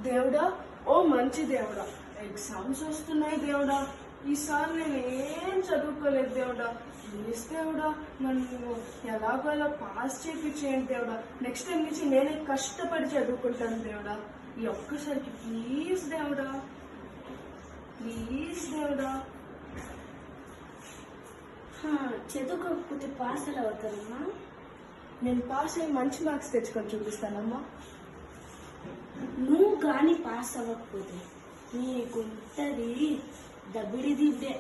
దేవుడా, ఓ మంచి దేవుడా, ఎగ్జామ్స్ వస్తున్నాయి దేవుడా. ఈసారి నేను ఏం చదువుకోలేదు దేవుడా. ప్లీజ్ దేవుడా, నన్ను ఎలాగోలా పాస్ చేయించేయండి దేవుడా. నెక్స్ట్ టైం నుంచి నేనే కష్టపడి చదువుకుంటాను దేవుడా. ఈ ఒక్కసారికి ప్లీజ్ దేవుడా, ప్లీజ్ దేవుడా. చదువుకోకపోతే పాస్ ఎలా అవుతారమ్మా? నేను పాస్ అయ్యి మంచి మార్క్స్ తెచ్చుకొని చూపిస్తానమ్మా. నువ్వు కానీ పాస్ అవ్వకపోతే నీకుంటది దబ్బిడి దిబ్బే.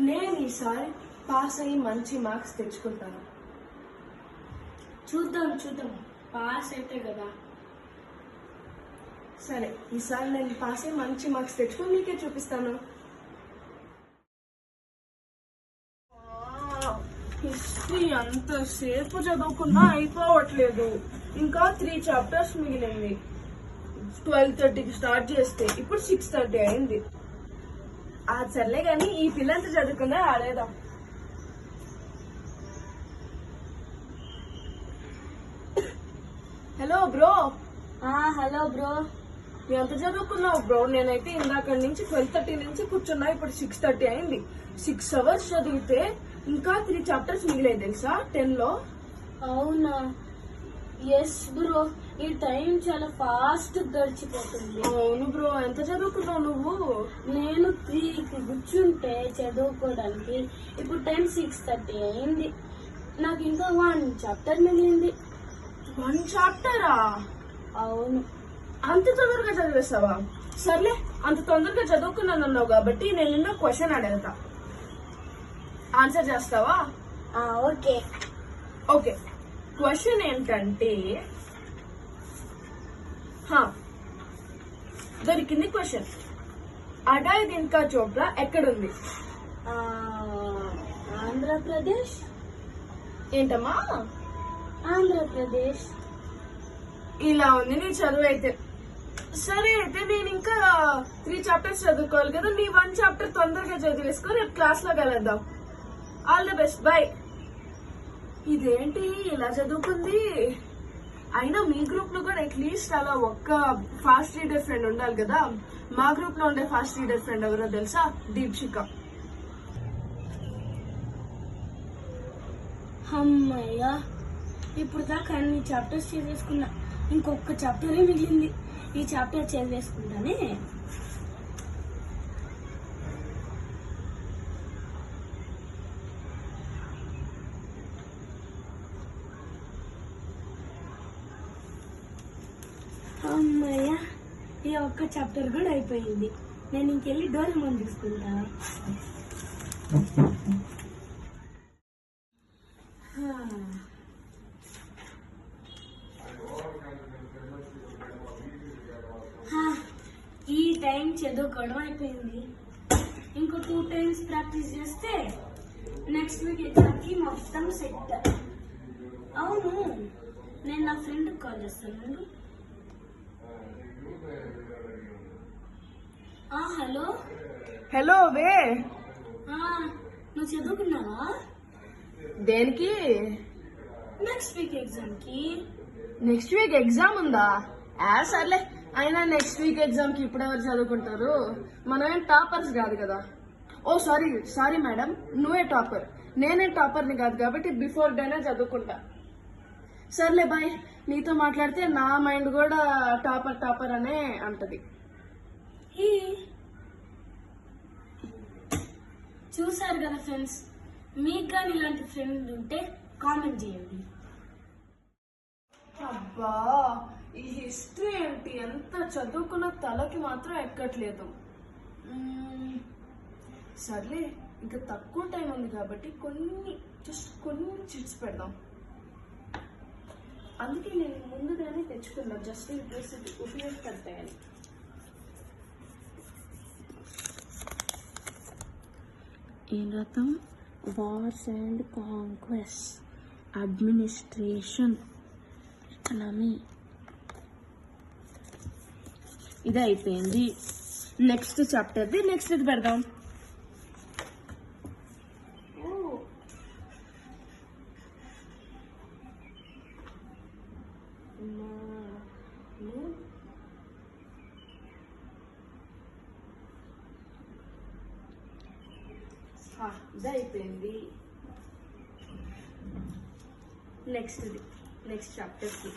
నేను ఈసారి పాస్ అయ్యి మంచి మార్క్స్ తెచ్చుకుంటాను. చూద్దాం చూద్దాం, పాస్ అయితే కదా. సరే, ఈసారి నేను పాస్ అయ్యి మంచి మార్క్స్ తెచ్చుకొని మీకే చూపిస్తాను. హిస్టరీ అంతసేపు చదువుకున్నా అయిపోవట్లేదు. ఇంకా 3 చాప్టర్స్ మిగిలింది. 12:30కి స్టార్ట్ చేస్తే ఇప్పుడు 6:30 అయింది. సర్లే గాని ఈ పిల్లంతా చదువుకున్నా ఆడేదా. Hello bro. Hello bro. ఎంత చదువుకున్నావు బ్రో? నేనైతే ఇందాక నుంచి 12:30 నుంచి కూర్చున్నా. ఇప్పుడు 6:30 అయింది. 6 అవర్స్ చదివితే ఇంకా 3 చాప్టర్స్ మిగిలేదు తెలుసా 10 లో. అవునా? ఎస్ బ్రో, ఈ టైం చాలా ఫాస్ట్ గడిచిపోతుంది. అవును బ్రో. ఎంత చదువుకున్నావు నువ్వు? నేను 3కి కూర్చుంటే చదువుకోవడానికి ఇప్పుడు టైం 6:30 అయింది. నాకు ఇంకా 1 చాప్టర్ మిగిలింది. 1 చాప్టరా? అవును. అంత తొందరగా చదివేస్తావా? సర్లే, అంత తొందరగా చదువుకున్నాను అన్నావు కాబట్టి నేను నిన్న క్వశ్చన్ అడుగుతా, ఆన్సర్ చేస్తావా? ఓకే. ఓకే, క్వశ్చన్ ఏంటంటే దొరికింది క్వశ్చన్. అడాయ్ దిన్కా చోప్రా ఎక్కడుంది? ఆంధ్రప్రదేశ్. ఏంటమ్మా? ఆంధ్రప్రదేశ్. ఇలా ఉంది నీ చదువు అయితే. సరే అయితే నేను ఇంకా 3 చాప్టర్స్ చదువుకోవాలి కదా. నీ 1 చాప్టర్ తొందరగా చదివేసుకో. రేపు క్లాస్ లో కలుద్దాం. All the best, bye. ఇదేంటి ఇలా చదువుకుంది? అయినా మీ గ్రూప్ లో కూడా అట్లీస్ట్ అలా ఒక్క ఫాస్ట్ రీడర్ ఫ్రెండ్ ఉండాలి కదా. మా గ్రూప్ లో ఉండే ఫాస్ట్ రీడర్ ఫ్రెండ్ ఎవరో తెలుసా? దీప్షిక. అమ్మయ్యా, ఇప్పుడు దాకా అన్ని చాప్టర్స్ చదివేసుకున్నా. ఇంకొక చాప్టరే మిగిలింది. ఈ చాప్టర్ చదివేసుకుంటానే. అమ్మయ్యా, ఈ ఒక్క చాప్టర్ కూడా అయిపోయింది. నేను ఇంకెళ్ళి డోరేమోన్ తీసుకుంటా. ఈ టైం చదువుకోవడం అయిపోయింది. ఇంకో 2 టైమ్స్ ప్రాక్టీస్ చేస్తే నెక్స్ట్ వీక్ ఎగ్జామ్కి మొత్తం సెట్. అవును, నేను నా ఫ్రెండ్కి కాల్ చేస్తాను. హలో. హలో వే. నువ్వు చదువుకున్నావా? దేనికి? నెక్స్ట్ వీక్ ఎగ్జామ్కి. నెక్స్ట్ వీక్ ఎగ్జామ్ ఉందా? సర్లే, అయినా నెక్స్ట్ వీక్ ఎగ్జామ్ కి ఇప్పుడు ఎవరు చదువుకుంటారు? మనం ఏం టాపర్స్ కాదు కదా. ఓ సారీ మేడం, నువ్వే టాపర్, నేనే టాపర్ని కాదు కాబట్టి బిఫోర్ డేనే చదువుకుంటా. సర్లే బాయ్. నీతో మాట్లాడితే నా మైండ్ కూడా టాపర్ అనే అంటది. చూసారు కదా ఫ్రెండ్స్, మీకు కానీ ఇలాంటి ఫ్రెండ్ ఉంటే కామెంట్ చేయండి. అబ్బా, ఈ హిస్టరీ ఏంటి? ఎంత చదువుకున్న తలకి మాత్రం ఎక్కట్లేదు. సర్లే, ఇంకా తక్కువ టైం ఉంది కాబట్టి కొన్ని చిట్స్ పెడదాం. అందుకే నేను ముందుగానే తెచ్చుకున్నా, జస్ట్ ఉపయోగపడతాయని. ఏం రాద్దాం? Wars and conquest, administration, economy. ఇది అయిపోయింది. నెక్స్ట్ చాప్టర్ది నెక్స్ట్ ఇది పెడదాం. ఇది అయిపోయింది. నెక్స్ట్ చాప్టర్కి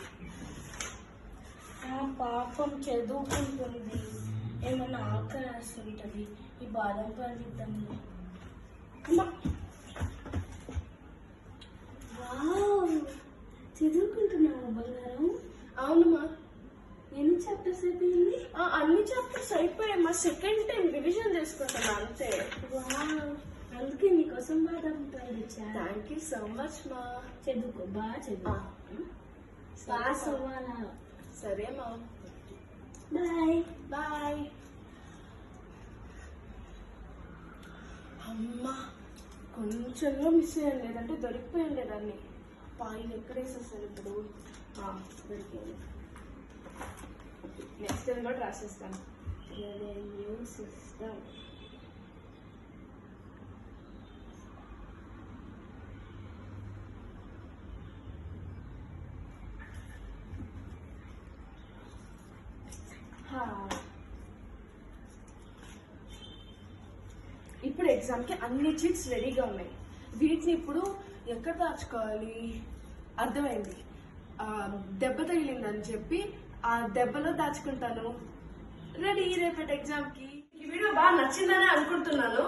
పాపం చదువుకుంటుంది, ఏమన్నా ఆకలి వేస్తుంటది. ఈ బాదం పాలు ఇద్దాము. వావ్, చదువుకుంటున్నావా బంగారం? అవునమ్మా. ఎన్ని చాప్టర్స్ అయిపోయింది? అన్ని చాప్టర్స్ అయిపోయామ్మా. సెకండ్ టైం రివిజన్ చేసుకుంటాను అంతే. వావ్, అందుకే నీకోసం బాదం పాలు ఇచ్చా. థ్యాంక్ యూ సో మచ్ మా. చదువుకో, బాగా చదువు. పాస్ అవ్వాలా? సరే మా. Bye bye. అమ్మా, కొంచెంలో మిస్ అయ్యాను, లేదంటే దొరికిపోయాను లేదాన్ని. పాయిలు ఎక్కడేసేస్తాను ఇప్పుడు. దొరికింది. నెక్స్ట్ ఇది కూడా రాసేస్తాను. Revenue system. ఇప్పుడు ఎగ్జామ్కి అన్ని చీట్స్ రెడీగా ఉన్నాయి. వీటిని ఇప్పుడు ఎక్కడ దాచుకోవాలి అర్థమైంది. దెబ్బ తగిలిందని చెప్పి ఆ దెబ్బలో దాచుకుంటాను. రెడీ రేపటి ఎగ్జామ్కి. ఈ వీడియో బాగా నచ్చిందని అనుకుంటున్నాను.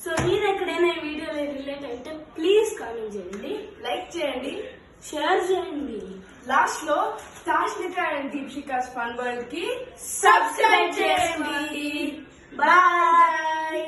సో మీరు ఎక్కడైనా ఈ వీడియోలో రిలేట్ అయితే ప్లీజ్ కామెంట్ చేయండి, లైక్ చేయండి, షేర్ చేయండి. లాస్ట్ లో తాష్నిక అండ్ దీప్షికాస్ ఫన్ వరల్డ్ కి సబ్స్క్రైబ్ చేయండి. బాయ్.